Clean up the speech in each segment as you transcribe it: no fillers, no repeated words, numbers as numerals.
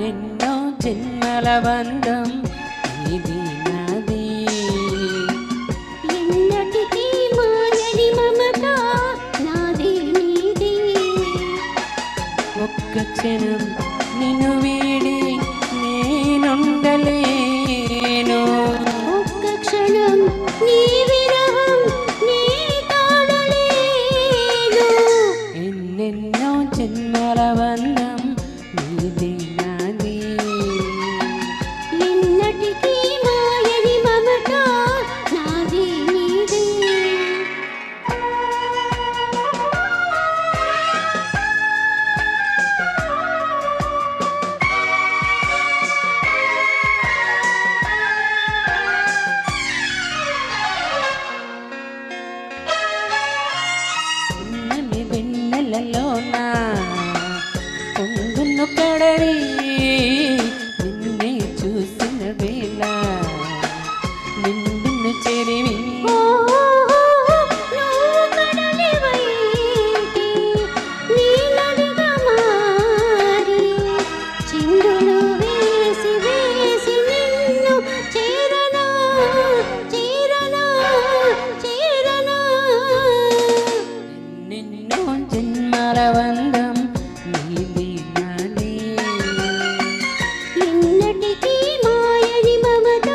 ఎన్నెన్నో జన్మల బంధం ఇది నాది ఎన్నటికీ మాయని మమత నాది నీది ఒక్క క్షణం నిన్ను వీడి నేనుండలేను ఒక్క క్షణం నీ విరహం నీ తాళలేను ఎన్నెన్నో జన్మల బంధం ఇది నాది ఎన్నటికీ మాయని మమత నాది నీది ఉన్నమి వెన్నెలలోన పొంగును కడలి నిన్నే చూసిన వేళ నిన్ను చెరిమి నువ్వు కడలివైతే నీలడిగా మారి చిందులు వేసి వేసి నిన్ను చేరనా చేరనా చేరనా నిన్నో జన్మల బంధం నీది నాది ఎన్నటికీ మాయని మమత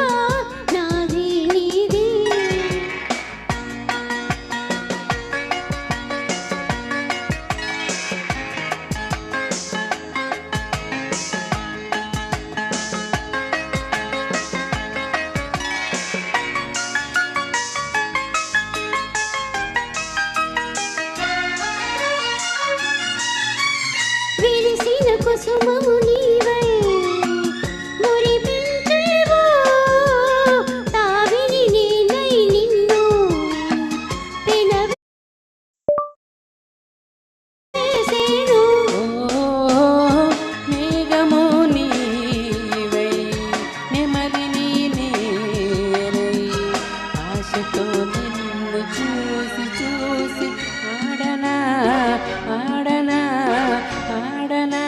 నాది నీది విరిసిన కుసుమము నీవై మురిపించేవో తావిని నేనై నిన్ను పెనవేసేను ఓ మేఘము నీవై నెమలి నేరై ఆశతో నిన్ను చూసి చూసి ఆడనా ఆడనా ఆడనా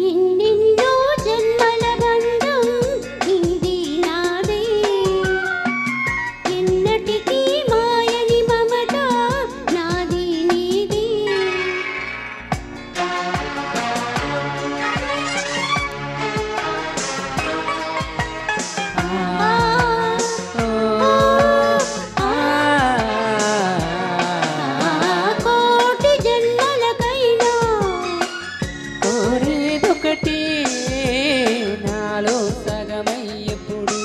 ఎన్నెన్నో జన్మల బంధం నీది నాది ఎన్నటికీ మాయని మమత నాది నీది కోటి జన్మలకైనా కోరేదొకటి నాలో సగమయ్యప్పుడు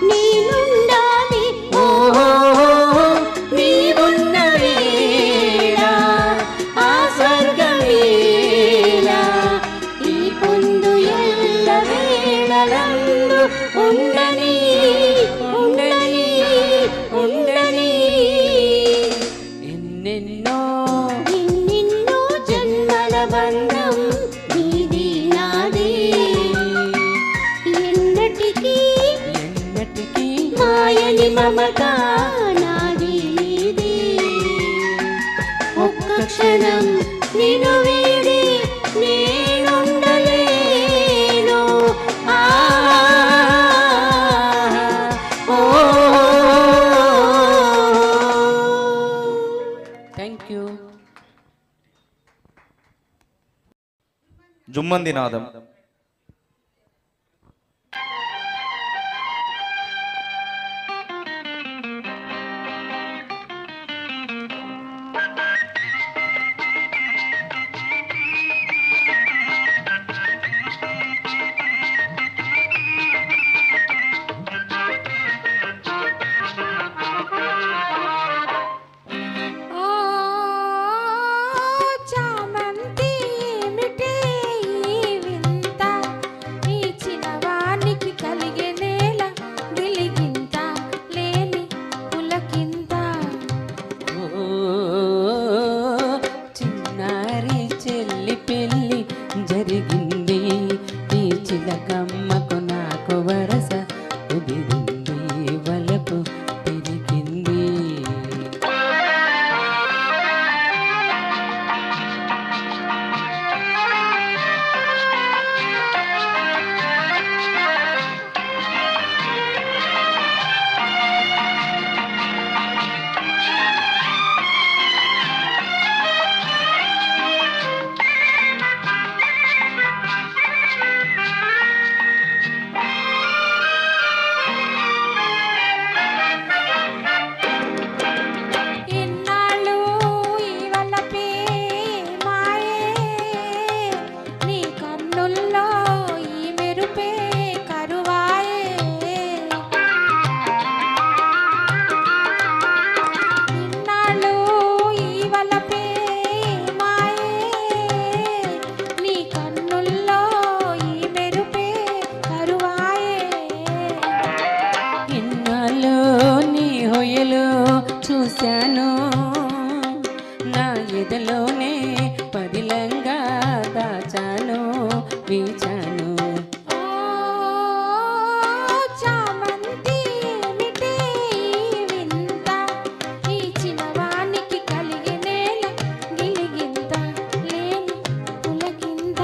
నేనుండాలి ఓ నీవున్న వేళ ఆ స్వర్గమేళ ఈ పొందు ఎల్ల వేళలందు ఉండని ఉండని ఉండని ఎన్నెన్నో ఎన్నెన్నో జన్మల బంధం నీది నాది ఎన్నటికీ ఎన్నటికీ మాయని మమత నాది నీది ఒక్క క్షణం నిన్ను వీడి నేనుండలేను ఆ ఓ థ్యాంక్ యూ జుమ్మంది నాదం చామంతి ఏమిటి ఈ వింత నా ఎదలోనే పదిలంగా దాచాను వీచాను. ఓ చామంతి ఏమిటి వింత, ఈ చిన్నవానికి కలిగినేల గిలిగింత లేని పులకింత.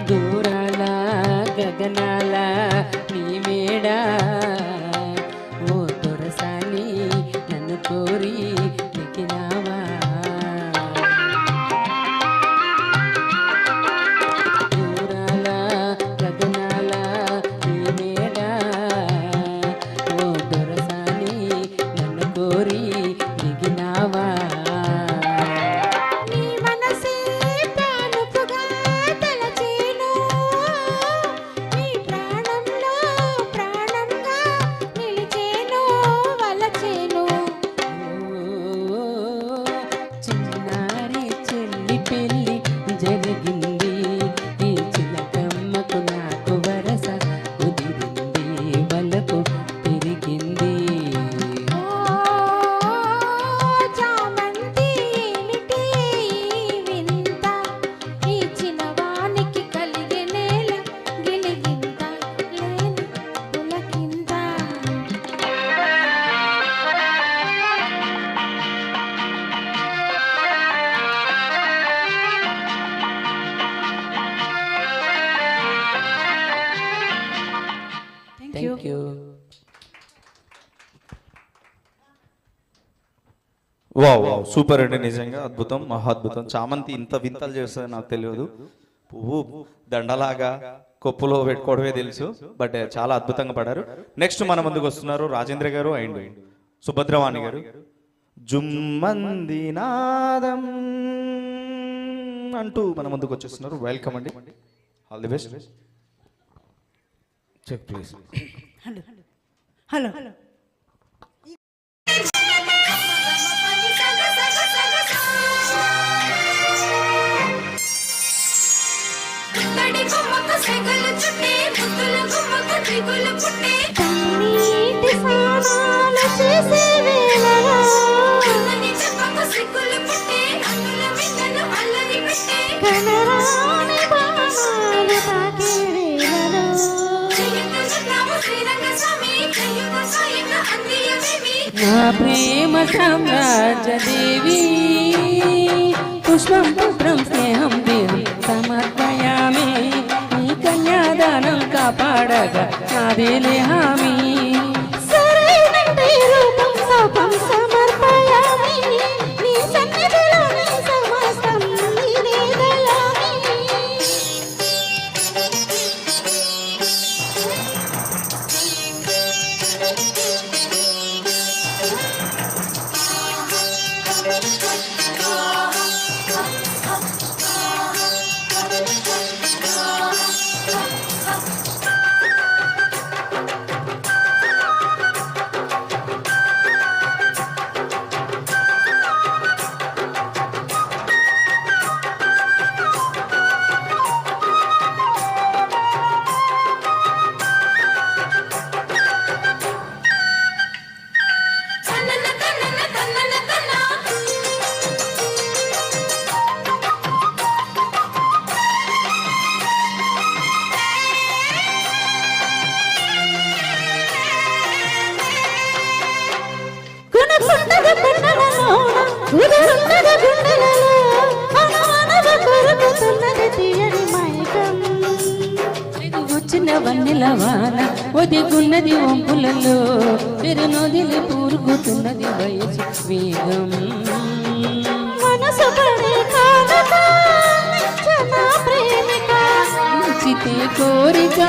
దూరాల గగనాల నీ మేడ ఓ దొరసాని నన్ను కోరి దిగినావా. దూరాల గగనాల నీ మేడ ఓ దొరసాని నన్ను కోరి దిగినావా. నీ మనసే ప్రాణపుగా తలచేను, నీ ప్రాణంలో ప్రాణంగా నిలిచేను వలచేను. ఓ చిన్నారి చెల్లి పెళ్ళి జరిగింది, ఈ చిలకమ్మకు నాకు వరస కుదిరింది, వలకు తిరిగింది. ఓ చామంతి ఏమిటి వింత, ఈ చిన్నవానికి కలిగినేల గిలిగింత లేని పులకింత. Thank you. Wow wow super అండి, నిజంగా అద్భుతం, మహాద్భుతం. చామంతి ఇంత వింతలు చేస్తుంది నాకు తెలియదు. పువ్వు దండలాగా కొప్పులో పెట్టుకోవడమే తెలుసు, బట్ చాలా అద్భుతంగా పడారు. నెక్స్ట్ మన ముందుకు వస్తున్నారు రాజేంద్ర గారు అండ్ సుభద్రవాణి గారు. జుమ్మంది నాదం అంటూ మన ముందుకు వచ్చేస్తున్నారు. వెల్కమ్ అండి, all the best. Check please. Hello కన్నీటి స్నానాలు చేసే వేళలో కనరాని బాణాలు తాకే వేళలో నా ప్రేమ సామ్రాజ్య దేవి పుష్పం పుత్రం స్నేహం దేవి సమర్పయామి. నీ కన్యాదానం కాపాడగా నాదేలే హామీ. సరైనంటే రూపం సౌపం సమర్పయామి, నీ సన్నిధిలో నీ సమస్తం నీదే దయామి. గుణగుండగ గుండెలలోన గుదురుండగ గుండెలలో అనవనవ కొరుకుతున్నది తీయని మైకం. వచ్చిన వన్నెల వాన ఒదిగున్నది వంపులలో, పెరునొదిలి పూరుగుతున్నది వయసు వేగం. మనసు పడే కానుక నిత్యన ప్రేమిక, చితే కోరిక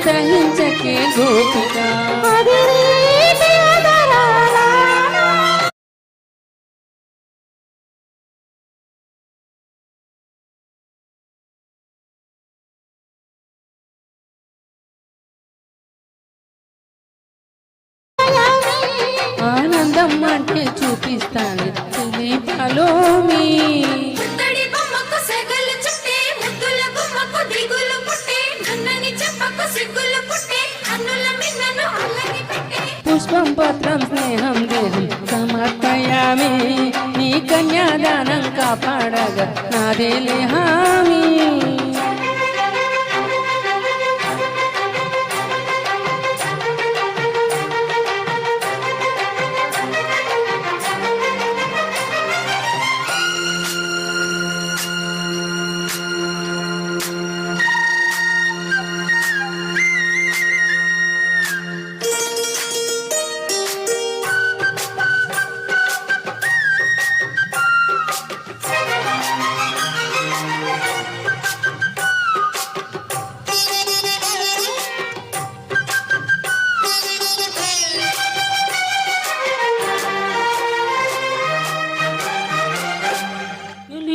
సహించకే గోపిక. అదిరేటి అదరాల ఆనందం అంటే చూపిస్తాను పాలోమి ముద్దడి బొమ్మకు సెగలు చుట్టే ముద్దుల బొమ్మకు దిగులు పుట్టే నన్నని చెప్పకు సిగ్గులు పుట్టే అన్నుల మిన్నను అల్లరి పెట్టే పుష్పం పత్రం స్నేహం దేహం సమర్పయామి నీ కన్యాదానం కాపాడగా నాదేలే హామీ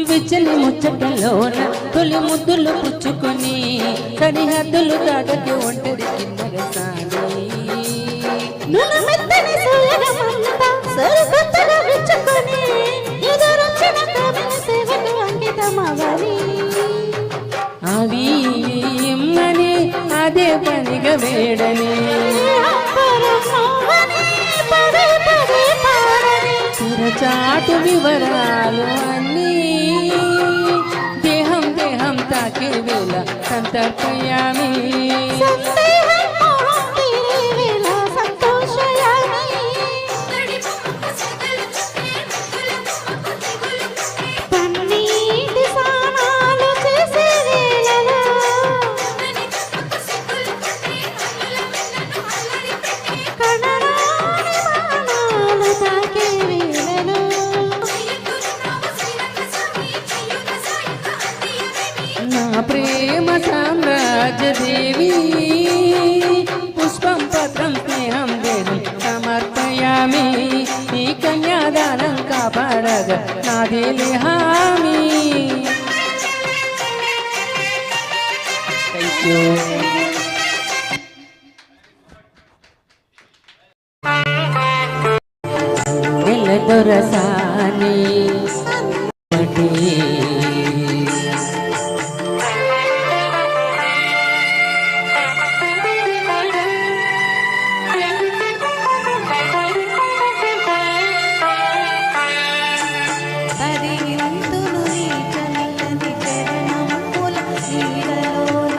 వెచ్చని ముచ్చటలోన తొలి ముద్దులు పుచ్చుకొని సరిహద్దులు దాటకి ఒంటరి కిన్నెరసాని నును మెత్తని సోయగమంతా సరికొత్తగా విచ్చుకొని ఎదురొచ్చిన కవిన సేవకు అంకితమవ్వాలి అవి ఇమ్మని అదే పనిగా వేడని చిరచాటు వివరాలు అన్నీ దేహం దేహం తాకే వేళ సంతర్పయామి ముద్దడి బొమ్మకు సెగలు చుట్టే ముద్దుల బొమ్మకు దిగులు పుట్టే నన్నని చెప్పకు సిగ్గులు పుట్టే అన్నుల మిన్నను అల్లరి పెట్టే చెయ్యకున్నావు శ్రీరంగ స్వామి చెయ్యుత సాయక అందియవేమి నా ప్రేమ సామ్రాజ్య దేవి పుష్పం పత్రం స్నేహం దేహం సమర్పయామి నీ కన్యాదానం కాపాడగా నాదేలే హామీ థ్యాంక్ యూ దొరసాని పరిగింతును నీ చల్లని చరణముల నీడలోన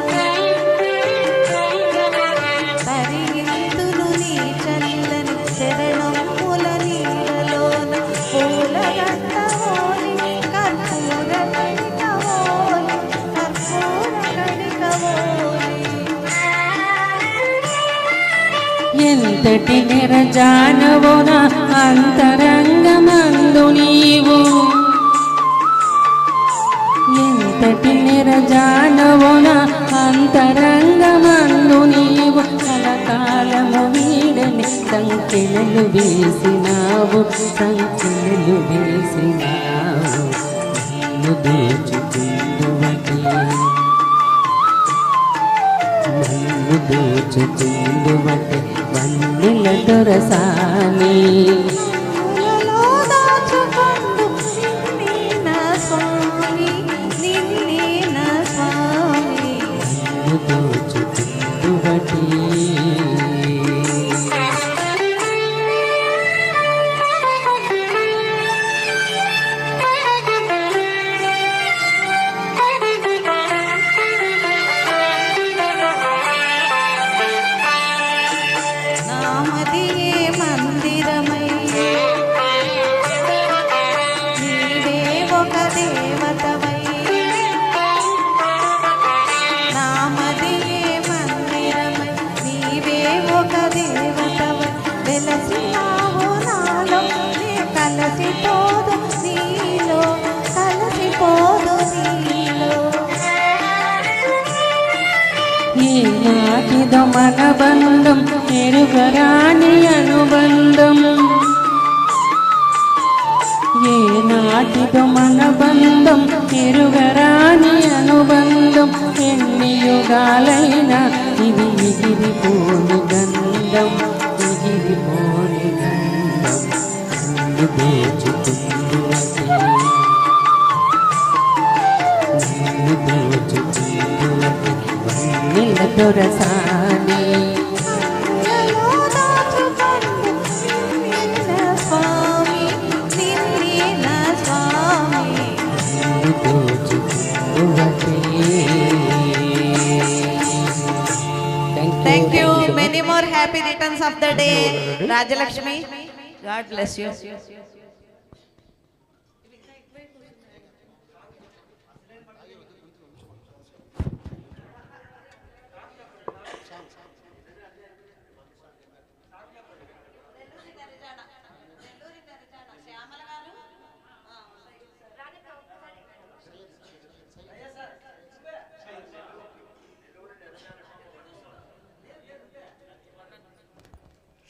పరిగింతును నీ చల్లని చరణముల నీడలోన పూలగంటవోలి కర్పూర కణికవోలి ఎంతటి నిరజానవో నా అంతరంగమందు నీవు ఎంతటి నిరజానవో నా అంతరంగమందు నీవు కలకాలము వీడని సంఖ్యలు వేసినావు సంఖ్యలు వేసినావు నిన్ను దోచుకుందువటి నన్ను దోచుకుందువటి వన్నెల దొరసాని పూలలో దాచుకొందు నిన్నే నా స్వామి నిన్నే నా స్వామి నన్ను దోచుకుందువటి నామదియే మందిరమై నీవే ఒక దేవతవై నామదియే మందిరమై నీవే ఒక దేవతవై వెలసినావు నాలో నే కలసిపోదు నీలో కలసిపోదు నీలో ఈనాటిదో మన బంధం ఎరుగరాని అనుబంధం ఏనాటిదో మన బంధం ఎరుగరాని అనుబంధం ఎన్ని యుగాలైనా ఇది ఎగిరిపోని గంధం ఎగిరిపోని గంధం వన్నెల దొరసాని కన్నులలో దాచుకొందు నిన్న స్వామి నిన్న స్వామి. Thank you. Many more happy returns of the day, Rajalakshmi. God bless you.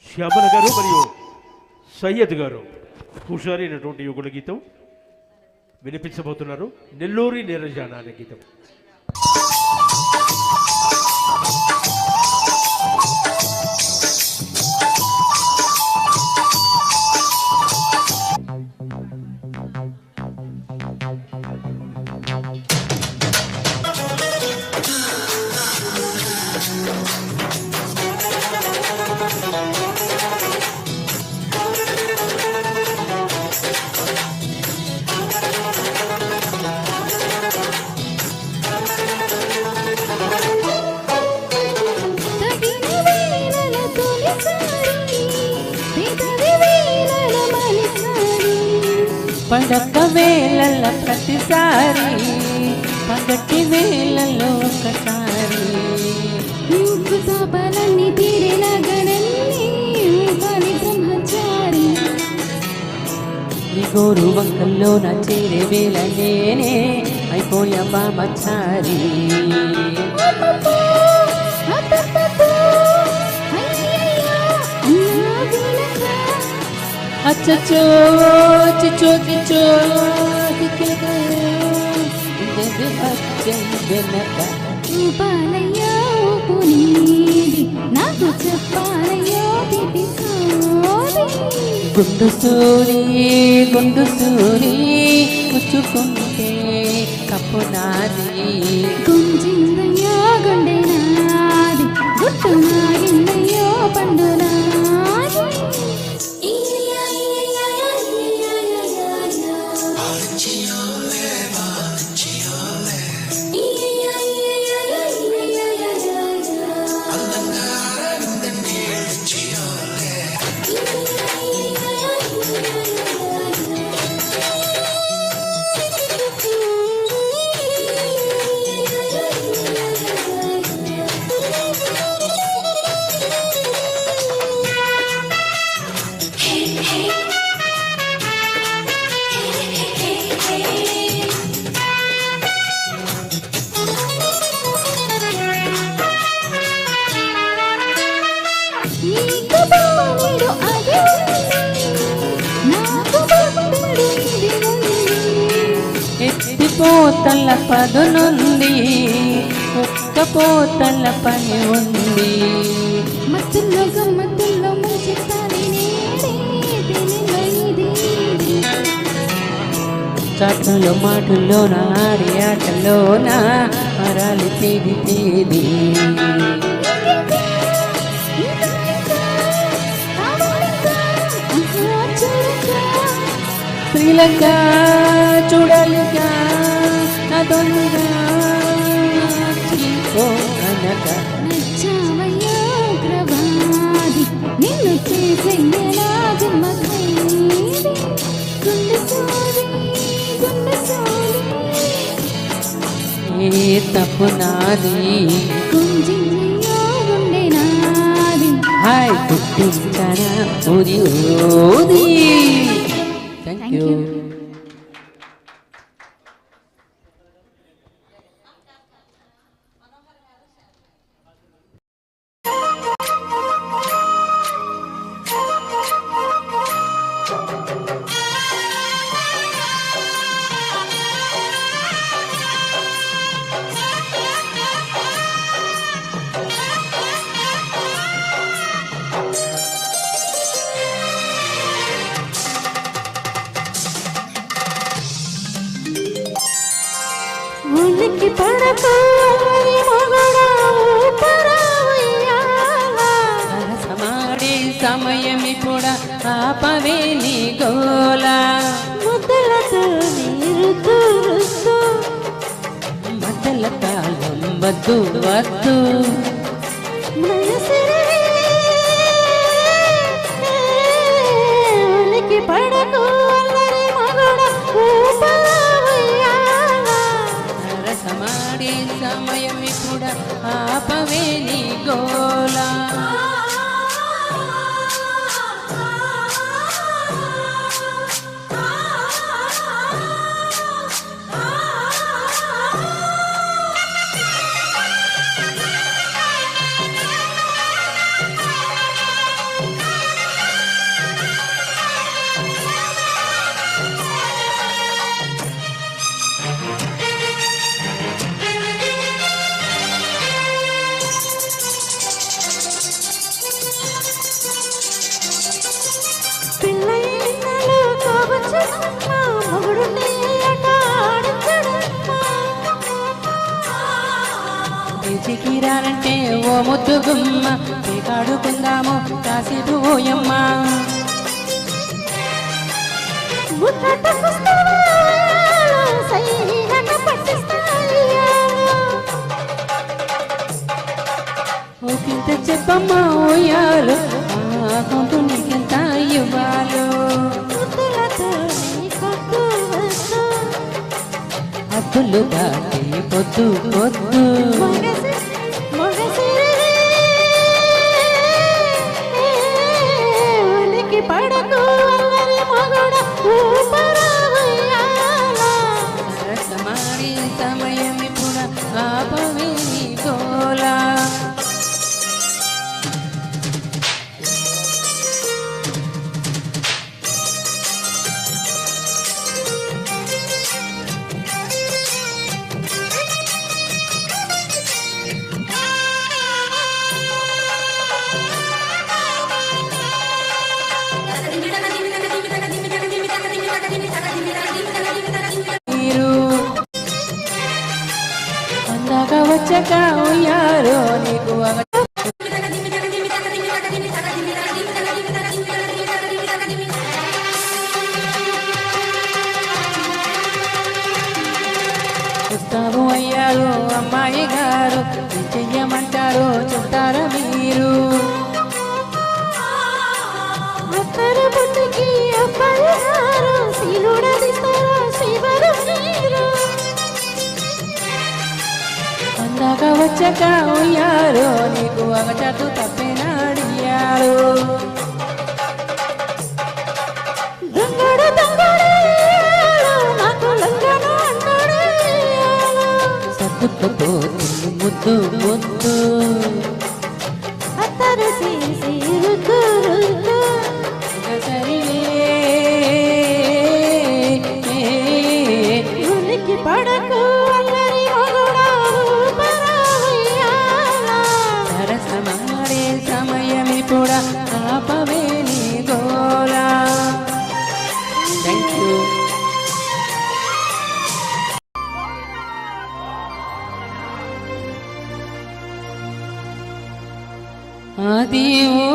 Shyamala గారు మరియు సయ్యద్ గారు హుషారైనటువంటి యుగుల గీతం వినిపించబోతున్నారు. నెల్లూరి నీరజాన అనే గీతం. పడక వేళల ప్రతిసారి పగటి వేళలో ఒకసారి తాపాలన్నీ తీరేన గణన్ని కాని బ్రహ్మచారి నీ గోరు వంకల్లో నా చేరే వేళ నేనే అయిపోయా బామచారి అచ్చో చిచ్చో చిచ్చో వెనక పాలయ్యో పునీది నాకు చెప్పాలయ్యో గుండు సూరి పుచ్చుకుంటే కప్పు నాది గుంజిందయ్యో గుండె నాది గుట్టు నాగిందయ్యో పండు నాది పోతల పదునుంది ఒక్క పోతల పని ఉంది మత్తుల్లో గమ్మత్తుల్లో ముంచెత్తాలి చాటులో మాటల్లోన ఆడి ఆటలోన మరాలి తేది తేది శ్రీలంక చూడాలిగా నా దొంగగా నచ్చావయ్యో ఉగ్రవాది నిన్ను చేసెయ్యలా జన్మ ఖైదీ గుండె సోది ఏ తప్పు నాది గుంజిందయ్యో గుండె నాది హాయ్ పుట్టించనా ఊది ఊది థ్యాంక్ యూ ఉలికి పడకు అల్లరి మొగుడా ఊపరా ఉయ్యాల. సరసమాడే సమయమిప్పుడ ఆపవే నీ గోలా. ముద్దలతో నీరు తూరుస్తూ మద్దల తాళం వద్దు వద్దు. మనసిరే ఉలికి పడకు అల్లరి మొగుడా ఊపరా ఉయ్యాల. సరసమాడే సమయమిప్పుడ ఆపవే నీ గోలా. పిల్లయినలు కావచ్చునమ్మ మొగుడు నీ ఆట ఆడించడమ్మ. పిచికిరానంటే ఓ ముద్దు గుమ్మ పేకాడుకుందాము కాసేపు ఓయమ్మ. ముద్దటకొస్తావా సైలట పట్టిస్తాయ్యా. ఓకింత చెప్పమ్మ ఓయాలు ఆ కొంటు నీకెంత ఇవ్వాలో. ముద్దులతో నీ కొట్టు వస్తూ అప్పులు దాటి పొద్దు పొద్దు. మొగసిరే ఉలికి పడకు అల్లరి మొగుడా ఊపరా ఉయ్యాల. సరసమాడే సమయమిప్పుడ ఆపవే నీ గోలా. మీరు అందాక వచ్చాక ఉయ్యాలో నీకు వస్తావు అయ్యారు అమ్మాయి గారు చెయ్యమంటారు చెప్తారా మీరు. అత్తరు పుట్టికి అబ్బాయి గారు శీలుడదిస్తారా శివరు మీరు. అందాక వచ్చాక ఉయ్యాలో నీకు అగచట్టు తప్పినాడియారు. దొంగడు దొంగడు నాకు లంగను అన్నాడు. సర్దుకుపోతుంది ముద్దు ముద్దు. అత్తరు సీసి రుద్దు రుద్దు సరిలే ఉలికి పడకు అల్లరి మొగుడా ఊపరా ఉయ్యాల. సరసమాడే సమయమిప్పుడ ఆపవే నీ గోలా. Thank you. ఆదివో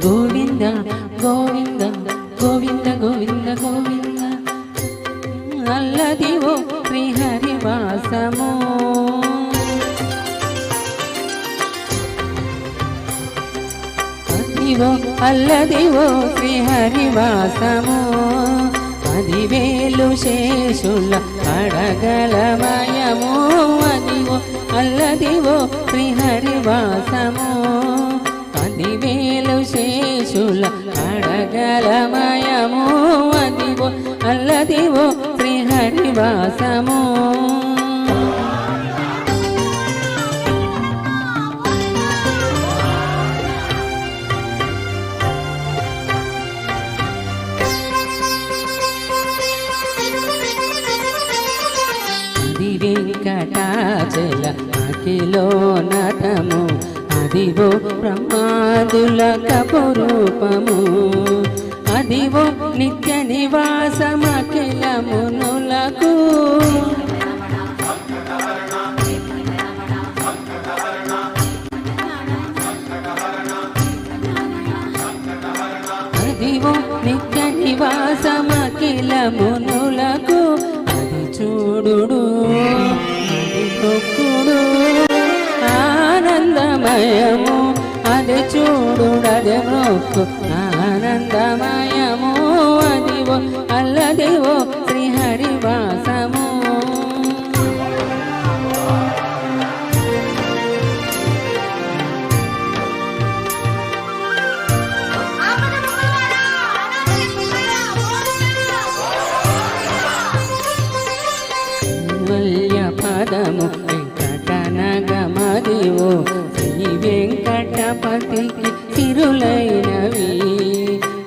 గోవింద గోవింద గోవింద గోవింద గోవింద అల్లదివో శ్రీహరివాసము. అదివో అల్లదివో శ్రీహరివాసము. 10,000 శేషుల అడగలమయము. అదివో అల్లదివో శ్రీహరివాసము. 10,000 శేషుల అడగలమయము. అదివో అల్లదివో శ్రీహరివాసము. వెంకటాచల చంచల అఖిలో నటము అదివో బ్రహ్మాదుల కపురూపము అదివో నిత్య నివాసమఖిల మునులకు అదివో నిత్య నివాసమఖిల మునులకు అది చూడుడు అది నొక్కుడు ఆనందమయము అది చూడుడది నొక్కు ఆనందమయము అదివో అల్లదివో శ్రీహరివాసము పదము వెంకటనగమదివో శ్రీ వెంకటపతికి తిరులైనవి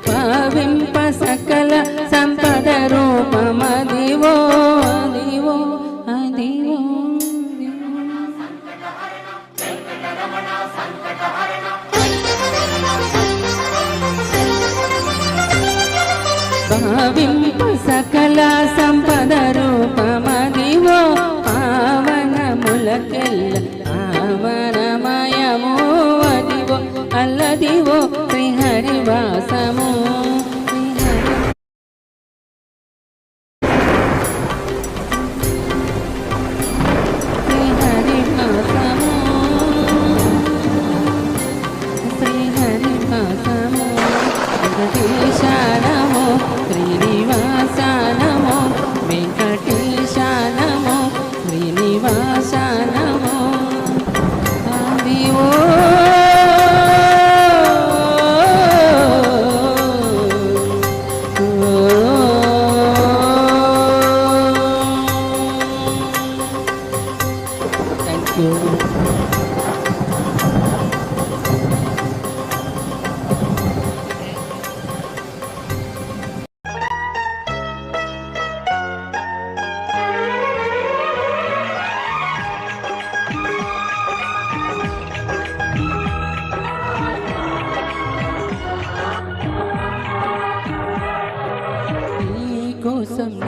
పావింప సకల సంపద రూపమదివో అదివో అదివో భావింప సకల సంపద రూపమదివో పావనములకెల్ల పావనమయము అదివో అల్లదివో శ్రీహరివాసము శ్రీహరివాసము శ్రీహరివాసము వెంకటేశానము శ్రీనివాసానము వెంకటేశానము శ్రీనివాసానము అదివో థ్యాంక్ యూ.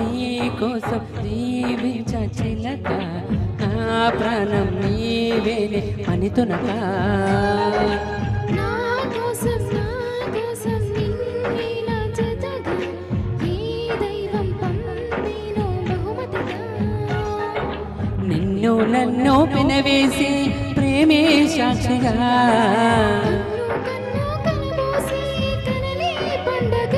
నీకోసం జీవించ చిలక నా ప్రాణం నీవేనే పనితునక నా కోసం నిన్నేలా జతగా ఈ దైవం పంపినో బహుమతిగా నిన్ను నన్ను పినవేసి ప్రేమే సాక్షిగా కన్ను కనుమూసి కనలే పండగ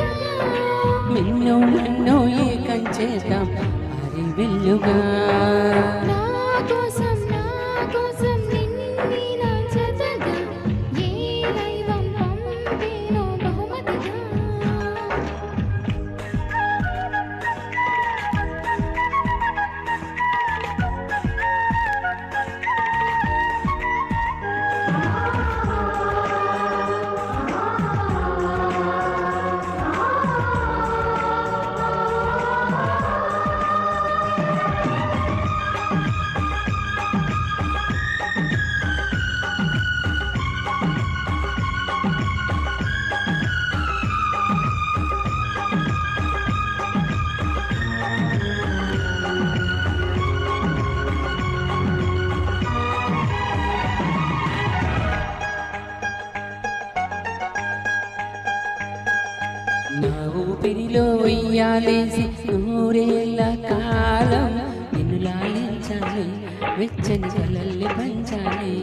నిన్ను నన్ను ఏకం చేద్దాం హరి వెల్లుగా నా కోసం నిన్నేలా జతగా ఈ దైవం పంపినో బహుమతిగా నా ఊపిరిలో ఉయ్యాలేసి నూరేళ్ళ కాలం నిన్ను లాలించాలి వెచ్చని కలల్ని పంచాలి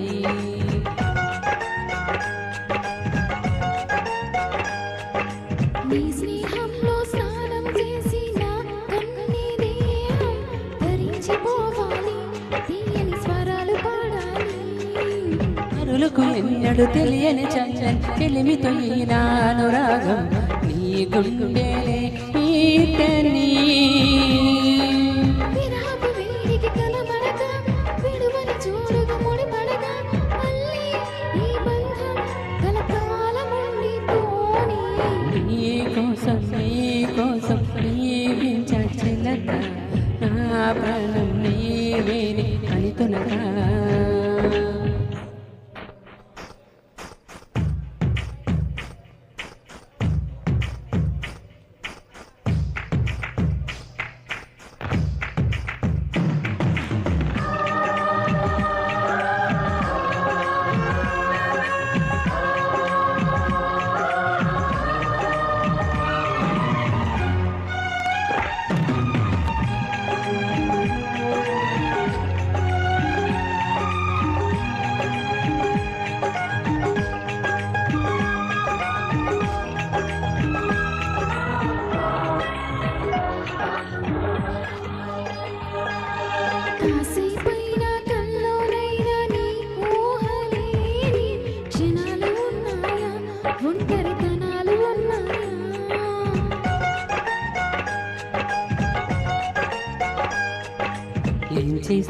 నీ స్నేహంలో స్నానం చేసి నా కన్ని దేహం ధరించిపోవాలి తీయని స్వరాలు పాడాలి అరులకు ఎన్నడు తెలియని చంచన్ చెలిమితో ఈనానురాగం నీ గుండెలే ఈతని విరహపు వేడికి కలబడక విడువని చూడుగా ముడిపడగా మళ్ళీ ఈ బంధం కలకాలముండిపోని నీకోసం జీవించ చిలక నా ప్రాణం నీవేని పనితునక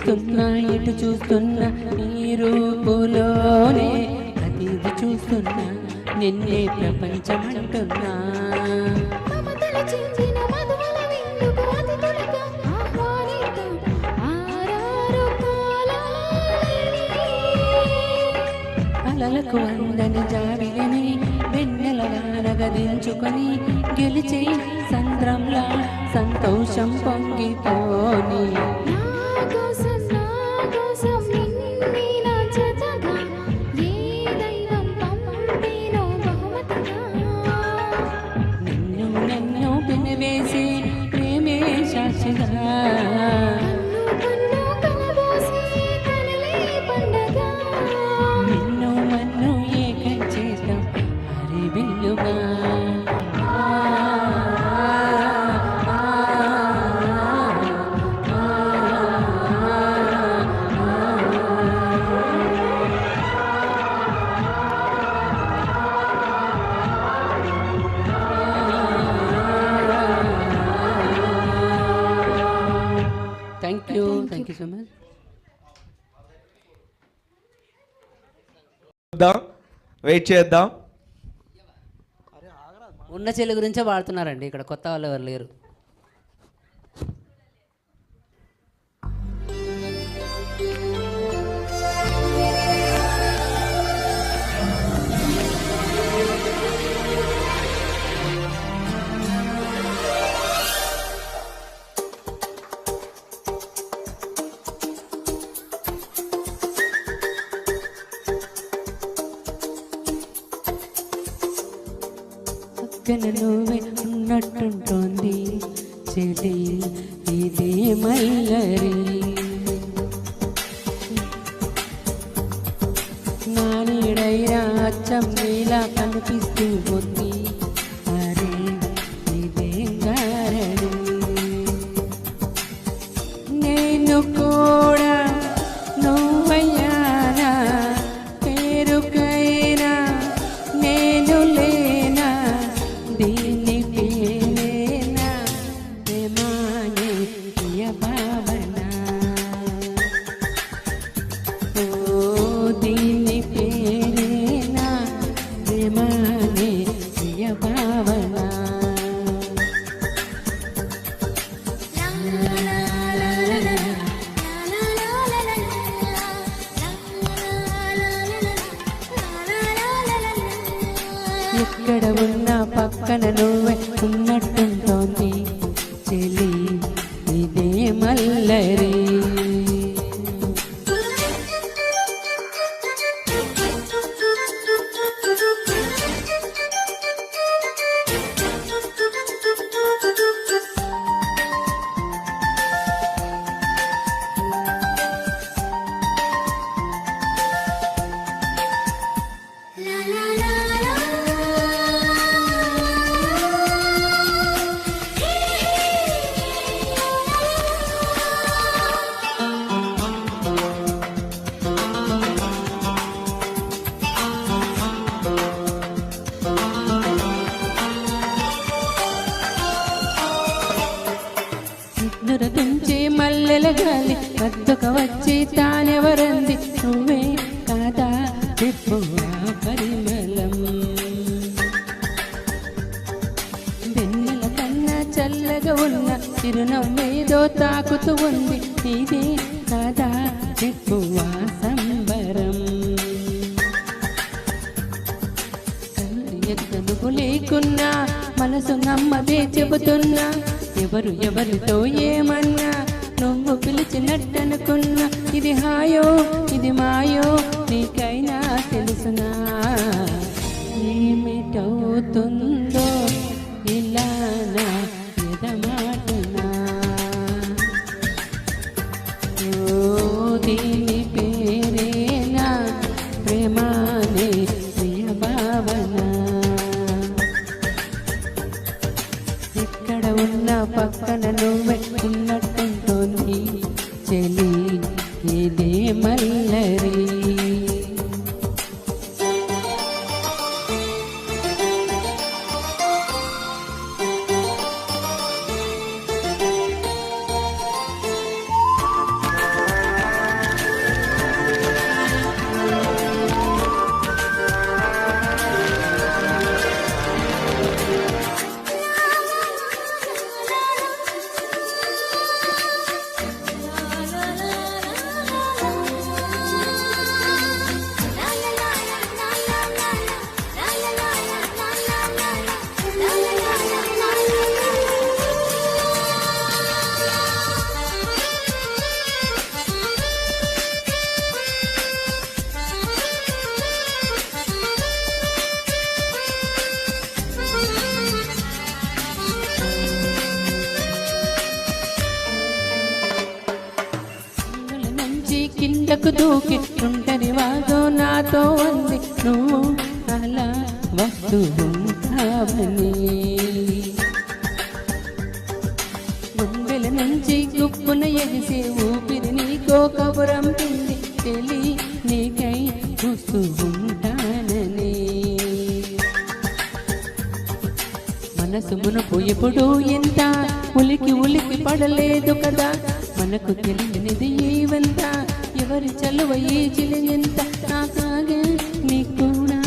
చూస్తున్నా ఎటు చూస్తున్నా నీ రూపులోనే ప్రతిది చూస్తున్నా నిన్నే ప్రపంచమంటున్నా మమతల చించిన మధువల విందుకు అతిథులుగా ఆహ్వానిద్దాం ఆరారు కాలాలని. అలలకు అందని జాబిలని వెన్నెల వానగదించుకొని గెలిచే సంద్రంలా సంతోషం పొంగిపోని నా కోసం నిన్నే నా జతగా ఏ దైవం పంపినో బహుమతిగా. నిన్ను నన్ను పినవేసి ప్రేమే సాక్షిగా కన్ను కలబోసి కలలే పండగ. నిన్ను మన్ను ఏకం చేద్దాం హరి బిల్లుగా thank you so much. Wait చేద్దాం. ఉన్న చెల్లి గురించే వాడుతున్నారండి, ఇక్కడ కొత్త వాళ్ళు ఎవరు లేరు. పక్కన నువ్వే ఉన్నట్టుంటోంది చెలి ఇదే మల్లరి. నా నీడైనా అచ్చం నీలా కనిపిస్తూ ఉంది అరే ఇదే గారడి. నేను కూడా నువ్వయ్యానా పేరుకైనా నేను లేనా దీని పేరేనా ప్రేమానే ప్రియ భావన. ఓ దీని పేరేనా ప్రేమానే ప్రియ భావన. ఎక్కడ ఉన్నా పక్కన నువ్వే ఉన్నట్టుంటోంది చెలి ఇదే మల్లరి. నురతుంచే మల్లెల గాలి వద్దకు వచ్చి తానెవరంది నువ్వే కాదా చెప్పు ఆ పరిమళం. వెన్నెల కన్నా చల్లగా ఉన్న చిరునవ్వేదో తాకుతూ ఉంది ఇదే కాదా చెప్పు ఆ సంబరం. ఎత్తనుకు లేకున్నా మనసు నమ్మదే చెబుతున్నా ఎవరు ఎవరితో ఏమన్నా నువ్వు పిలిచినట్టనుకున్నా ఇది హాయో ఇది మాయో నీకైనా తెలుసునా ఏమిటవుతుందో ఇలా నా ఎదమాటునా. ఓ దీని పేరేనా ప్రేమానే ప్రియ భావన. ఎక్కడ ఉన్నా పక్కన నువ్వే ఉన్నట్టుంటోంది చెలి ఇదే మల్లరి. దూకి ఉంటరి వాదో నాతో అంది నువ్వు అలా వస్తూ ఉంటావని గుండెల నుంచి గుప్పున ఎగిసే ఊపిరి నీకో కబురం పిండి తెలి నీకై చూస్తూ ఉంటానని మనసు మునుపు ఎప్పుడు ఎంత ఉలికి పడలేదు కదా మనకు తెలియనిది ఏవంత ఎవరి చలువ ఏ చిలింత నాకాగే నీకు కూడా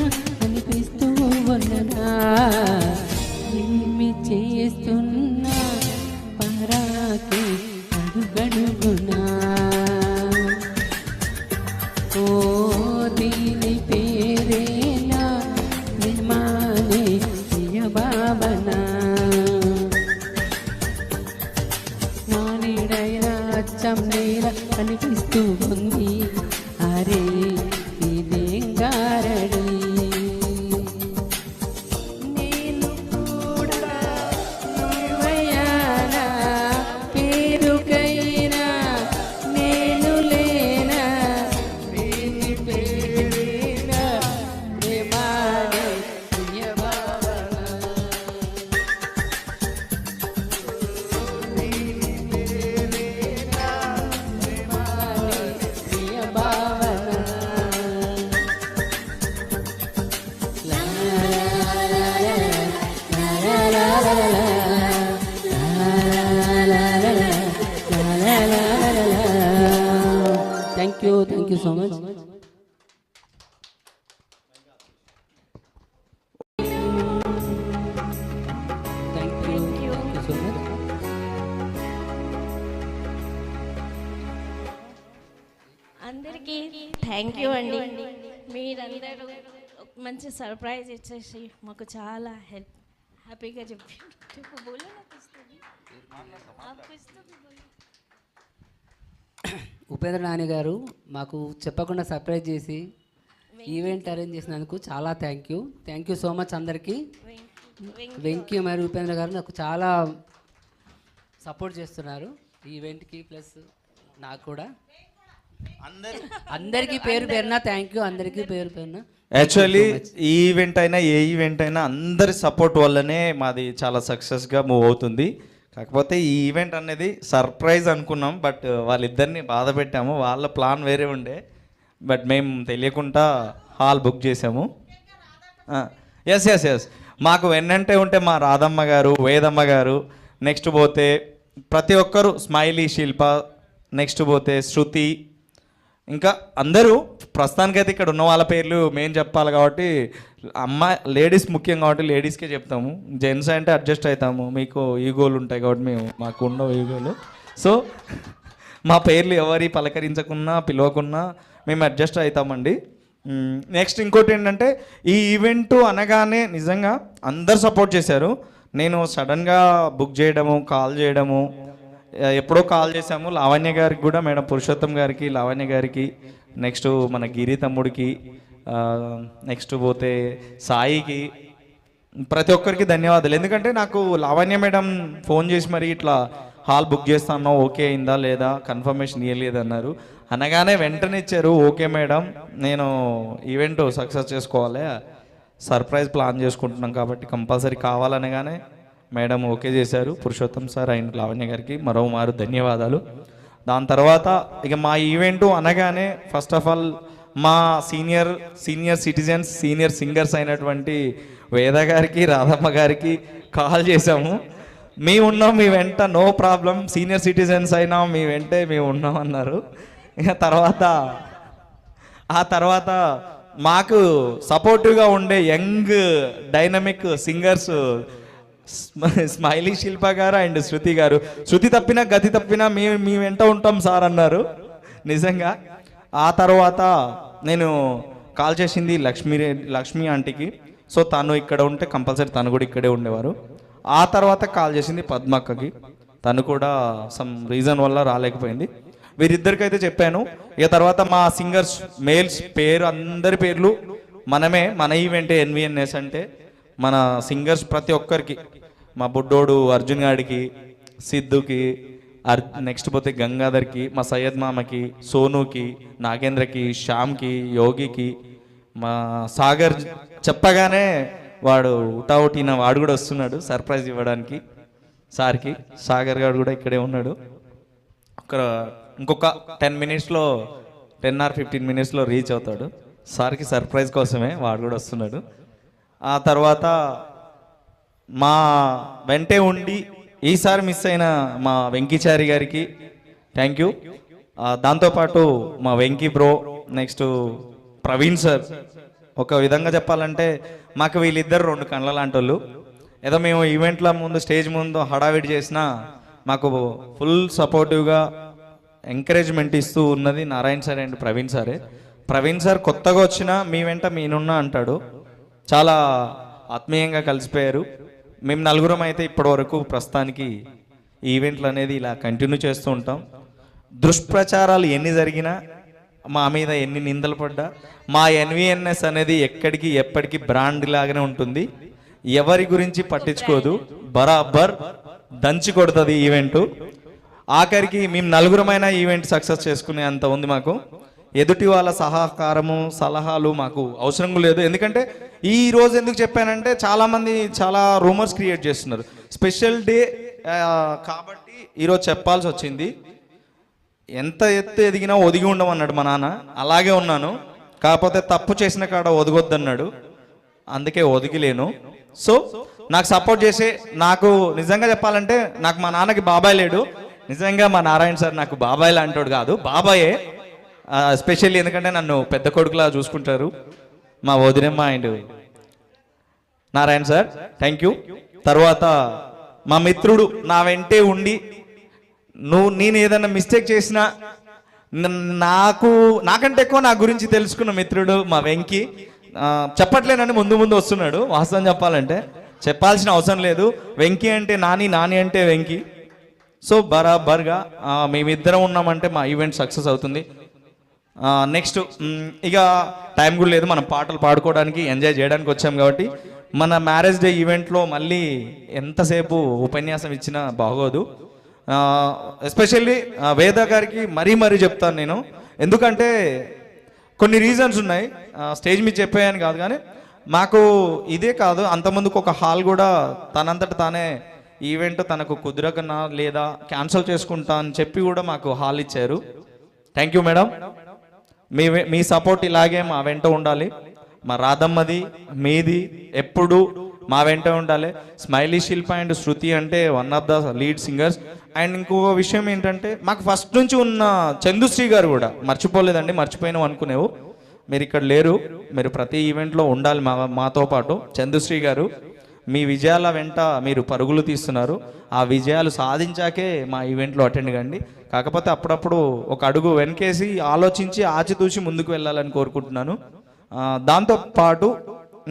అనిపిస్తూ ఉన్నదా ఏమి చేస్తున్నా పరాకి అడుగడుగునా ఓ దీని పేరేనా ప్రేమానే ప్రియ భావనా నా నీడైనా అచ్చం నేల కనిపిస్తూ ఉంది అరే ఇదేం గారడి నేను కూడా నువ్వయ్యానా పేరుకైనా నేను లేనా ప్రేమి పేరేనా ప్రేమానే ప్రియ భావనా ప్రియ భావన thank you so much thank you so much అందరికీ థ్యాంక్ యూ అండి. మీరందరూ ఒక మంచి సర్ప్రైజ్ ఇచ్చేసి మాకు చాలా హ్యాపీగా చెప్పు బోలో నాకు ఇస్తుంది. आपको ఇస్తుంది బోలో. ఉపేంద్ర నాని గారు మాకు చెప్పకుండా సర్ప్రైజ్ చేసి ఈవెంట్ అరేంజ్ చేసినందుకు చాలా థ్యాంక్ యూ సో మచ్ అందరికీ. వెంకీ మరియు ఉపేంద్ర గారు నాకు చాలా సపోర్ట్ చేస్తున్నారు ఈ ఈవెంట్కి, ప్లస్ నాకు కూడా అందరికీ పేరు పేరున థ్యాంక్ యూ. అందరికీ పేరు పేరున యాక్చువల్లీ ఈ ఈవెంట్ అయినా ఏ ఈవెంట్ అయినా అందరి సపోర్ట్ వల్లనే మాది చాలా సక్సెస్గా మూవ్ అవుతుంది. కాకపోతే ఈ ఈవెంట్ అనేది సర్ప్రైజ్ అనుకున్నాం, బట్ వాళ్ళిద్దరిని బాధ పెట్టాము. వాళ్ళ ప్లాన్ వేరే ఉండే, బట్ మేము తెలియకుండా హాల్ బుక్ చేసాము. ఎస్ మాకు వెన్నంటే ఉంటే మా రాధమ్మ గారు, వేదమ్మ గారు, నెక్స్ట్ పోతే ప్రతి ఒక్కరు, స్మైలీ శిల్ప, నెక్స్ట్ పోతే శృతి, ఇంకా అందరూ. ప్రస్తుతానికైతే ఇక్కడ ఉన్న వాళ్ళ పేర్లు మేము చెప్పాలి కాబట్టి లేడీస్ ముఖ్యం కాబట్టి లేడీస్కే చెప్తాము. జెంట్స్ అంటే అడ్జస్ట్ అవుతాము, మీకు ఈగోలు ఉంటాయి కాబట్టి మాకు ఉండవు ఈగోలు. సో మా పేర్లు ఎవరి పలకరించకున్నా పిలవకున్నా మేము అడ్జస్ట్ అవుతామండి. నెక్స్ట్ ఇంకోటి ఏంటంటే ఈ ఈవెంట్ అనగానే నిజంగా అందరు సపోర్ట్ చేశారు. నేను సడన్గా బుక్ చేయడము, కాల్ చేయడము, ఎప్పుడో కాల్ చేసాము లావణ్య గారికి కూడా, మేడం పురుషోత్తం గారికి, లావణ్య గారికి, నెక్స్ట్ మన గిరి తమ్ముడికి, నెక్స్ట్ పోతే సాయికి, ప్రతి ఒక్కరికి ధన్యవాదాలు. ఎందుకంటే నాకు లావణ్య మేడం ఫోన్ చేసి మరి ఇట్లా హాల్ బుక్ చేస్తాను, ఓకే అయిందా లేదా, కన్ఫర్మేషన్ ఇవ్వలేదన్నారు. అనగానే వెంటనే ఇచ్చారు, ఓకే మేడం నేను ఈవెంట్ సక్సెస్ చేసుకోవాలి, సర్ప్రైజ్ ప్లాన్ చేసుకుంటున్నాం కాబట్టి కంపల్సరీ కావాలనగానే మేడం ఓకే చేశారు. పురుషోత్తం సార్ అండ్ లావణ్య గారికి మరోమారు ధన్యవాదాలు. దాని తర్వాత ఇక మా ఈవెంట్ అనగానే ఫస్ట్ ఆఫ్ ఆల్ మా సీనియర్ సిటిజన్స్, సీనియర్ సింగర్స్ అయినటువంటి వేద గారికి, రాధమ్మ గారికి కాల్ చేసాము. మేము ఉన్నాం మీ వెంట, నో ప్రాబ్లం, సీనియర్ సిటిజన్స్ అయినా మీ వెంటే మేము ఉన్నాం అన్నారు. ఇక ఆ తర్వాత మాకు సపోర్టివ్గా ఉండే యంగ్ డైనమిక్ సింగర్స్ స్మైలీ శిల్ప గారు అండ్ శృతి గారు. శృతి తప్పినా గతి తప్పినా మీ వెంట ఉంటాం సార్ అన్నారు. నిజంగా ఆ తర్వాత నేను కాల్ చేసింది లక్ష్మి ఆంటీకి. సో తను ఇక్కడ ఉంటే కంపల్సరీ తను కూడా ఇక్కడే ఉండేవారు. ఆ తర్వాత కాల్ చేసింది పద్మక్కకి, తను కూడా సమ్ రీజన్ వల్ల రాలేకపోయింది. వీరిద్దరికైతే చెప్పాను. ఇక తర్వాత మా సింగర్స్ మేల్స్ అందరి పేర్లు మనమే, మన ఈవెంట్ ఎన్విఎన్ఎస్ అంటే మన సింగర్స్ ప్రతి ఒక్కరికి, మా బుడ్డోడు అర్జున్ గాడికి, సిద్ధుకి, నెక్స్ట్ పోతే గంగాధర్కి, మా సయ్యద్ మామకి, సోనుకి, నాగేంద్రకి, శ్యామ్కి, యోగికి, మా సాగర్ చెప్పగానే వాడు ఉటావుటిన వాడు కూడా వస్తున్నాడు సర్ప్రైజ్ ఇవ్వడానికి సార్కి. సాగర్ గారు కూడా ఇక్కడే ఉన్నాడు. ఇంకొక 10 మినిట్స్లో 10 or 15 మినిట్స్లో రీచ్ అవుతాడు. సార్కి సర్ప్రైజ్ కోసమే వాడు కూడా వస్తున్నాడు. ఆ తర్వాత మా వెంటే ఉండి ఈసారి మిస్ అయిన మా వెంకీచారి గారికి థ్యాంక్ యూ. దాంతోపాటు మా Venky bro, next Praveen sir. ఒక విధంగా చెప్పాలంటే మాకు వీళ్ళిద్దరు 2 కళ్ళ లాంటి వాళ్ళు. ఏదో మేము ఈవెంట్ల ముందు స్టేజ్ ముందు హడావిడి చేసినా మాకు ఫుల్ సపోర్టివ్గా ఎంకరేజ్మెంట్ ఇస్తూ ఉన్నది నారాయణ సార్ అండ్ ప్రవీణ్ సారే. ప్రవీణ్ సార్ కొత్తగా వచ్చినా మీ వెంట మీనున్నా అంటాడు. చాలా ఆత్మీయంగా కలిసిపోయారు. మేము నలుగురం అయితే ఇప్పటివరకు ప్రస్తుతానికి ఈవెంట్లు అనేది ఇలా కంటిన్యూ చేస్తూ ఉంటాం. దుష్ప్రచారాలు ఎన్ని జరిగినా, మా మీద ఎన్ని నిందలు పడ్డా, మా ఎన్విఎన్ఎస్ అనేది ఎక్కడికి ఎప్పటికీ బ్రాండ్ లాగానే ఉంటుంది. ఎవరి గురించి పట్టించుకోదు, బరాబర్ దంచి కొడుతుంది ఈవెంట్. ఆఖరికి మేము నలుగురమైన ఈవెంట్ సక్సెస్ చేసుకునే అంత ఉంది మాకు. ఎదుటి వాళ్ళ సహకారము సలహాలు మాకు అవసరం లేదు. ఎందుకంటే ఈ రోజు ఎందుకు చెప్పానంటే చాలామంది చాలా రూమర్స్ క్రియేట్ చేస్తున్నారు. స్పెషల్ డే కాబట్టి ఈరోజు చెప్పాల్సి వచ్చింది. ఎంత ఎత్తు ఎదిగినా ఒదిగి ఉండమన్నాడు మా నాన్న, అలాగే ఉన్నాను. కాకపోతే తప్పు చేసిన కాడ ఒదగొద్దన్నాడు, అందుకే ఒదిగిలేను. సో నాకు సపోర్ట్ చేసే, నాకు నిజంగా చెప్పాలంటే నాకు మా నాన్నకి బాబాయ్ లేడు. నిజంగా మా నారాయణ సార్ నాకు బాబాయ్ లాంటోడు కాదు, బాబాయే. స్పెషల్లీ ఎందుకంటే నన్ను పెద్ద కొడుకులా చూసుకుంటారు మా వదినమ్మ and Narayana sir, thank you. తర్వాత మా మిత్రుడు నా వెంటే ఉండి నేను ఏదైనా మిస్టేక్ చేసినా నాకంటే ఎక్కువ నా గురించి తెలుసుకున్న మిత్రుడు మా వెంకీ. చెప్పట్లేనని ముందు ముందు వస్తున్నాడు. వాస్తవం చెప్పాలంటే చెప్పాల్సిన అవసరం లేదు. వెంకీ అంటే నాని, నాని అంటే వెంకీ. సో బరాబర్గా మేమిద్దరం ఉన్నామంటే మా ఈవెంట్ సక్సెస్ అవుతుంది. నెక్స్ట్ ఇక టైం కూడా లేదు, మనం పాటలు పాడుకోవడానికి ఎంజాయ్ చేయడానికి వచ్చాం కాబట్టి మన మ్యారేజ్ డే ఈవెంట్లో మళ్ళీ ఎంతసేపు ఉపన్యాసం ఇచ్చినా బాగోదు. ఎస్పెషల్లీ వేద గారికి మరీ చెప్తాను నేను, ఎందుకంటే కొన్ని రీజన్స్ ఉన్నాయి. స్టేజ్ మీద చెప్పాయని కాదు, కానీ మాకు ఇదే కాదు, అంతమందికి ఒక హాల్ కూడా తనంతట తానే ఈవెంట్ తనకు కుదరకనా లేదా క్యాన్సిల్ చేసుకుంటా అని చెప్పి కూడా మాకు హాల్ ఇచ్చారు. Thank you madam. Me support ఇలాగే మా వెంట ఉండాలి. మా రాధమ్మది మీది ఎప్పుడు మా వెంట ఉండాలి. స్మైలీ శిల్ప అండ్ శృతి అంటే one of the lead singers. And ఇంకొక విషయం ఏంటంటే మాకు ఫస్ట్ నుంచి ఉన్న చందుశ్రీ గారు కూడా మర్చిపోలేదండి, మర్చిపోయినాం అనుకునేవు. మీరు ఇక్కడ లేరు, మీరు ప్రతి ఈవెంట్లో ఉండాలి మాతో పాటు. చందుశ్రీ గారు, మీ విజయాల వెంట మీరు పరుగులు తీస్తున్నారు. ఆ విజయాలు సాధించాకే మా ఈవెంట్లో అటెండ్ కండి. కాకపోతే అప్పుడప్పుడు ఒక అడుగు వెనకేసి ఆలోచించి ఆచితూచి ముందుకు వెళ్ళాలని కోరుకుంటున్నాను. దాంతోపాటు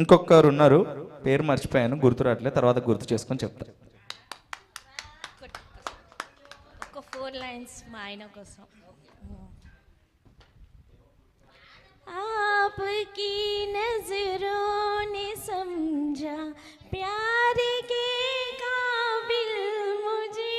ఇంకొకరు ఉన్నారు, పేరు మర్చిపోయాను, గుర్తురాట్లే, తర్వాత గుర్తు చేసుకొని చెప్తాను. ఒక 4 lines మా ఆయన కోసం. आपकी नजरों ने समझा प्यार के काबिल मुझे.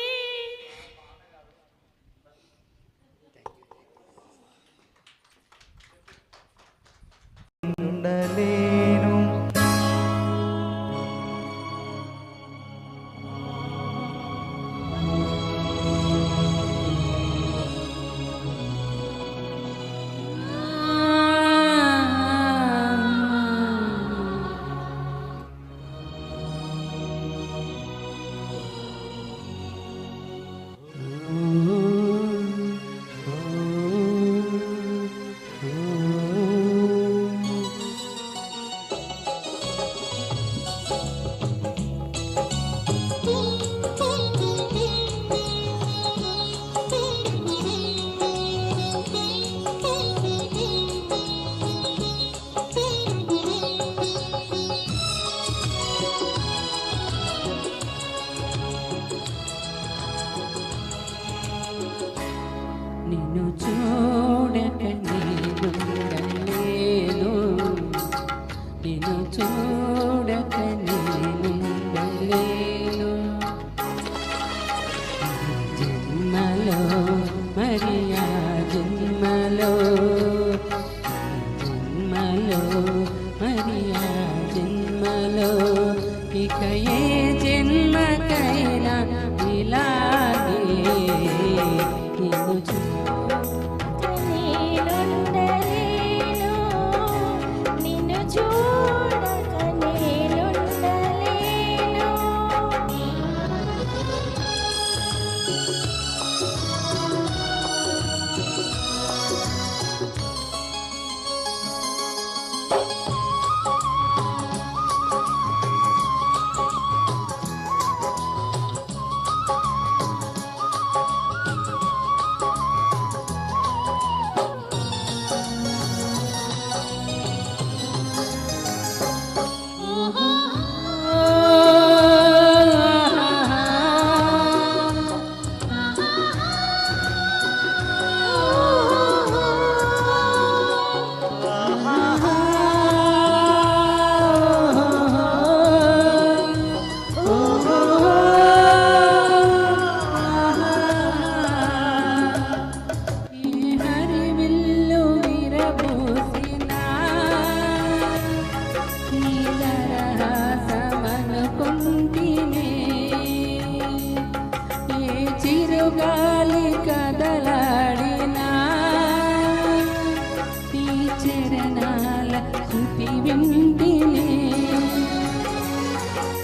చరణాల శృతి వింటినే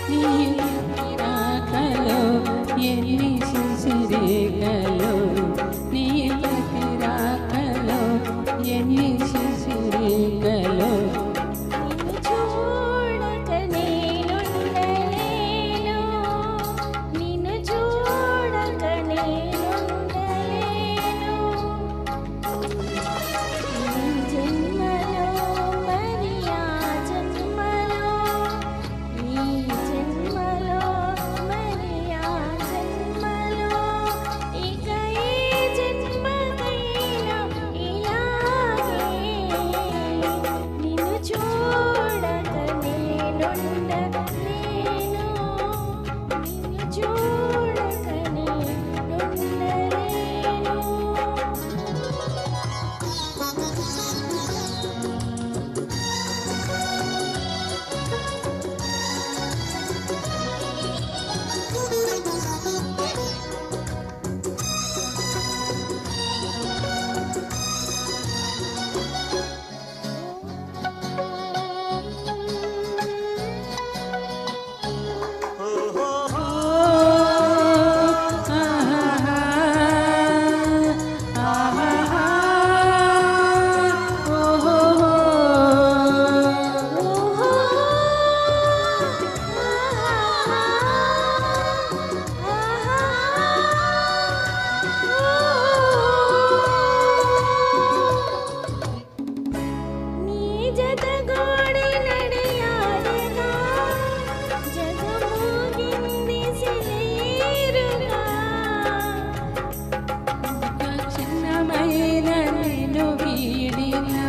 నీ రాకలో ఎన్ని శిశిరేఖలో నీ ప్రతి రాకలో ఎన్ని శిశిరేఖలో నిన్ను చూడక నేనుండలేను, నిన్ను చూడక నేనుండలేను. ఈ జన్మలో మరి ఆ జన్మలో, ఈ జన్మలో మరి ఆ జన్మలో, ఇక ఏ జన్మకైనా ఇలాగే నిన్ను చూడక నేనుండలేను, నిన్ను చూడక నేనుండలేను. నీ జతగూడి నడియాడగా జగమోగింది సిలేరుగా. చిన్నమైన నేను వీడినా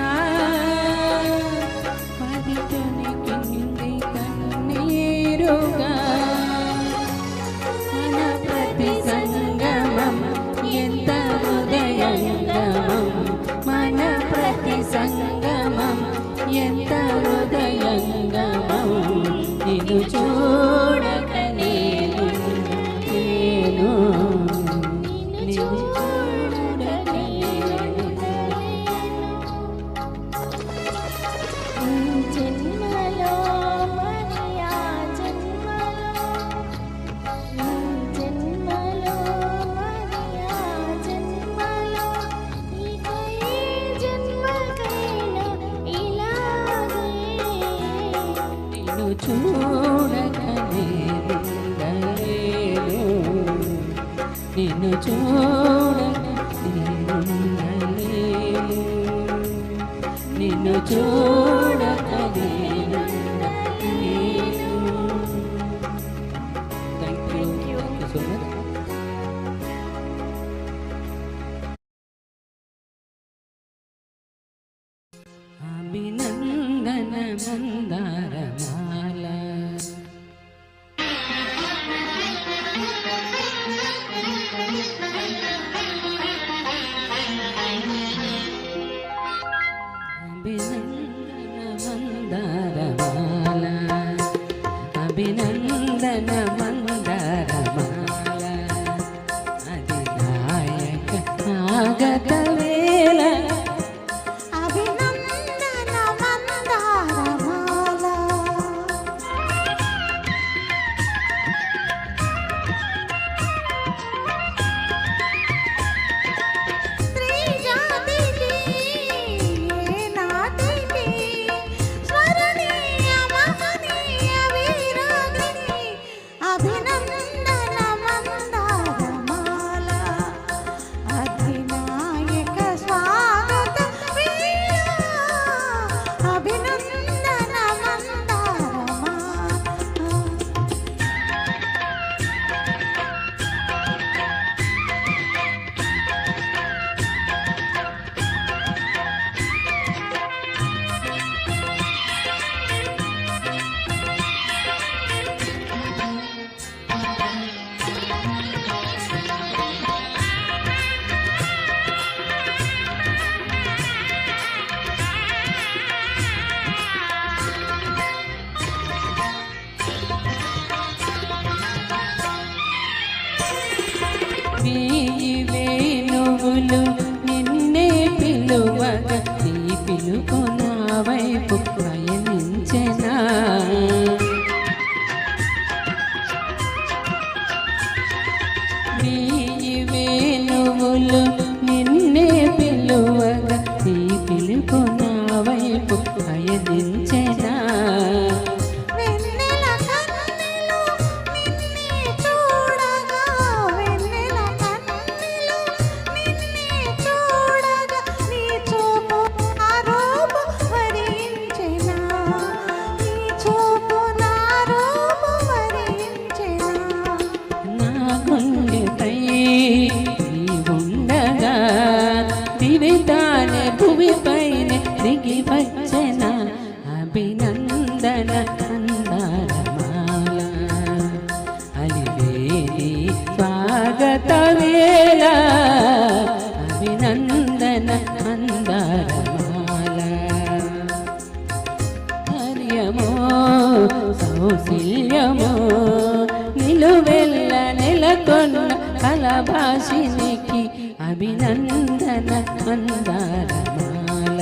పది తొణికింది కన్నీరుగా మన ప్రతి సంగమం ఎంత హృదయంగమం, మన ప్రతి సంగమం ఎంత హృదయంగమం. నిన్ను చూడక నేను నిన్ను చూడక ఈ జన్మలో మరి ఆ జన్మలో, ఈ జన్మలో మరి ఆ జన్మలో, ఇక ఏ జన్మకైనా ఇలాగే నిన్ను చూడక నేనుండలేను, నిన్ను చూడక నేనుండలేను, నిన్ను చూడక నేనుండలేను. Thank you so much. అభినందన మందారమాల అభినందన మందారమాల, అభినందన మందారమాల, అధినాయక ఆగత వేళ అభినందన మందారమాల. స్త్రీ జాతికి ఏనాటికి స్మరణీయ మహనీయ వీరాంగిని అభినందన మందారమాల. అధినాయక స్వాగత వేళ అభినందన మందారమాల. వేయి వేణువులు నిన్నే పిలువగా నీ పిలుపు నా వైపు పయనించెనా నీ వేణువులు నిన్నే పిలువగా నీ పిలుపు నా వైపు పయనించెనా వెన్నెల కన్నెలు నిన్నే చూడగా వెన్నెల కన్నెలు నిన్నే చూడగా నీ చూపు నా రూపు వరించెనా నీ చూపు నా రూపు వరించెనా నా గుండెపై నీ ఉండగా దివితానే భూమిపైన దిగి వచ్చెన అభినందన అందారమాల అలివేలి స్వాగత వేళ అభినందన అందారమాల ధైర్యమో సౌశల్యమో నిలువెల్ల నెలకొన్న కలభాషినికి అభినందన మందారమాల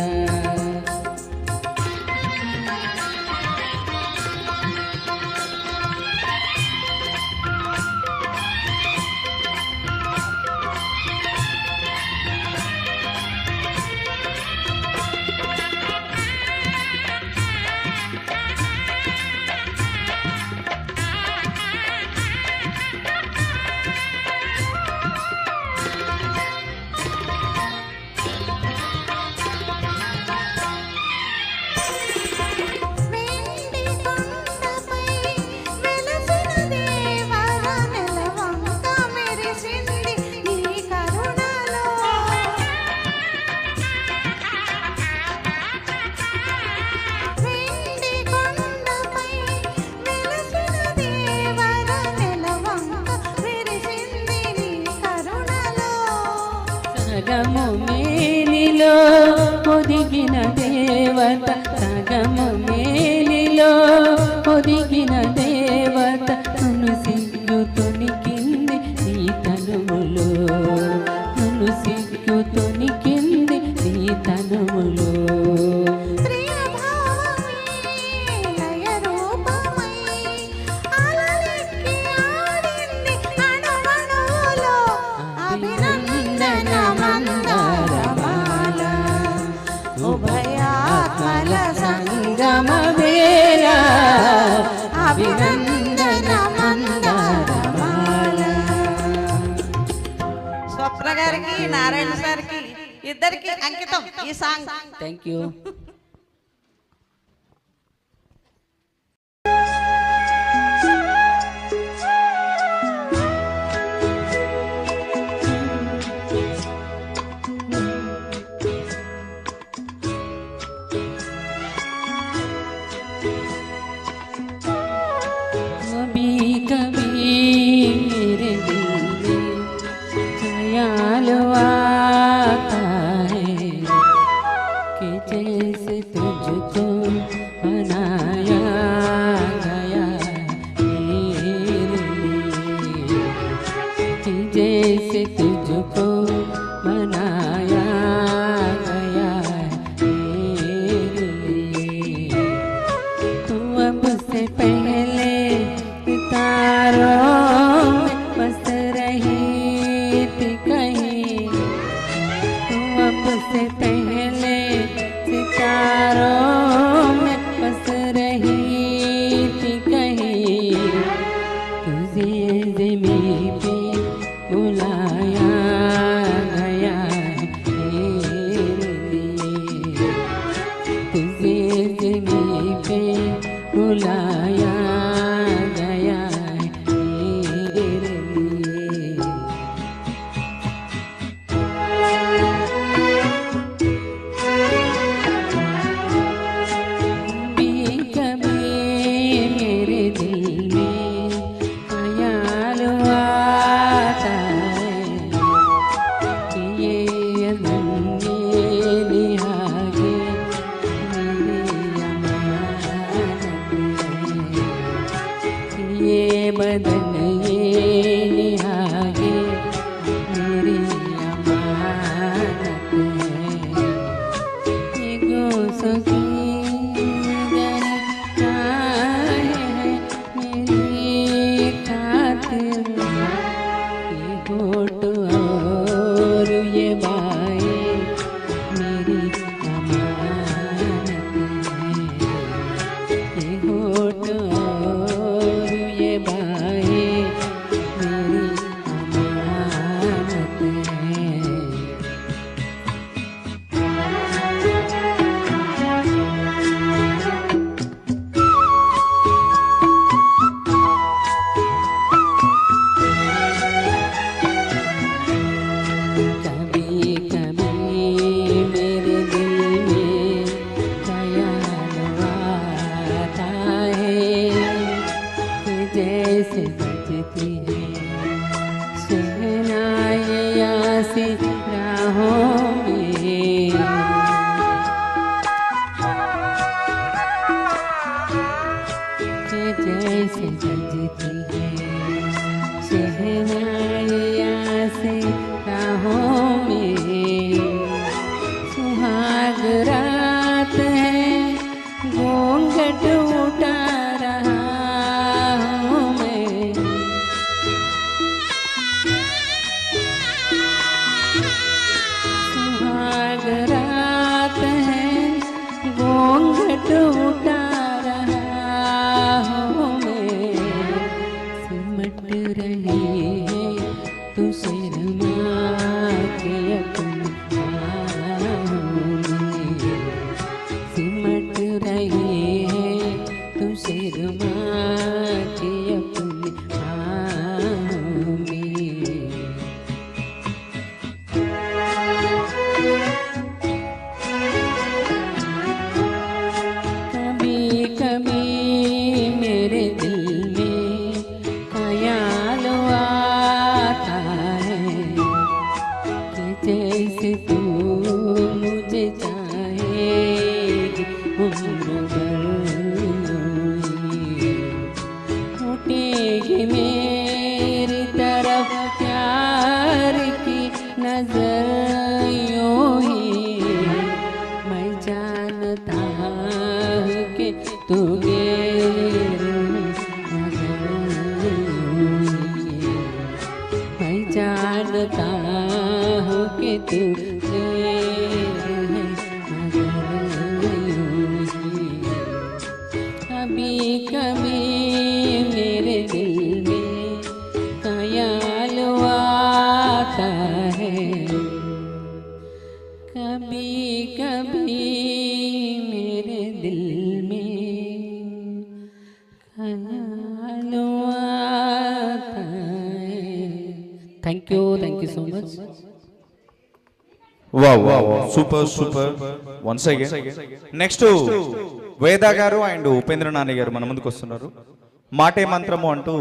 వెండి కొండపై వెలసిన దేవర నెలవంక మెరిసింది నీ కరుణలో వెండి కొండపై వెలసిన దేవర నెలవంక మెరిసింది నీ కరుణలో సగము మేనిలో ఒదిగిన దేవత సగము మేనిలో ఒదిగిన దేవత నన్ను సిగ్గు తొణికింది నీ తనువులో నన్ను సిగ్గు తొణికింది నీ తనువులో ప్రియ భావమే లయ రూపమై అలలెక్కి ఆడింది అణువణువులో అభినందన మందారమాల ఉభయాత్మల సంగమ వేళ అభినందన మందారమాల స్వప్న గారికి నారాయణ సార్కి ఇద్దరికి అంకితం ఈ సాంగ్. Thank you. कभी कभी मेरे दिल में ख्याल आता है कि जैसे तुझको बनाया गया मेरे लिए कि जैसे तुझको बनाया गया मेरे लिए तू अब से पहले सितारों में बस रही थी कहीं तू अब से पहले सितारों में बस रही थी कहीं तुझे ज़मीं पे बुलाया गया मेरे लिए तुझे ज़मीं पे बुलाया गया मेरे लिए कभी मेरे दिल में ख्याल आता है कि ये अनन्य निहागे मेरी अमानत है ये बदन ये निहागे मेरी अमानत है ये गोसों की बजती है शहनाइयाँ से राहों में सुहाग रात है घूंघट उठा रहा हूँ मैं सुहाग रात है घूंघट उठा रहा हूँ मैं सिमट रही है तू शर्मा के अपनी बाहों में सिमट रही है तू शर्मा के अपनी बाहों में कभी कभी मेरे दिल में ख्याल आता है कि जैसे तू मुझे चाहेगी उम्र भर यूं उठेगी मेरी तरफ प्यार की नजर यूं ही मैं जानता हूँ कि तू गैर मगर मैं जानता हूँ कि तू गैर है मगर कभी कभी मेरे दिल में ख्याल आता है कभी कभी मेरे दिल में ख्याल आता है thank you so much wow super super once again next వేద గారు అండ్ ఉపేంద్ర నాని గారు మన ముందుకు వస్తున్నారు మాటే మంత్రము అంటూ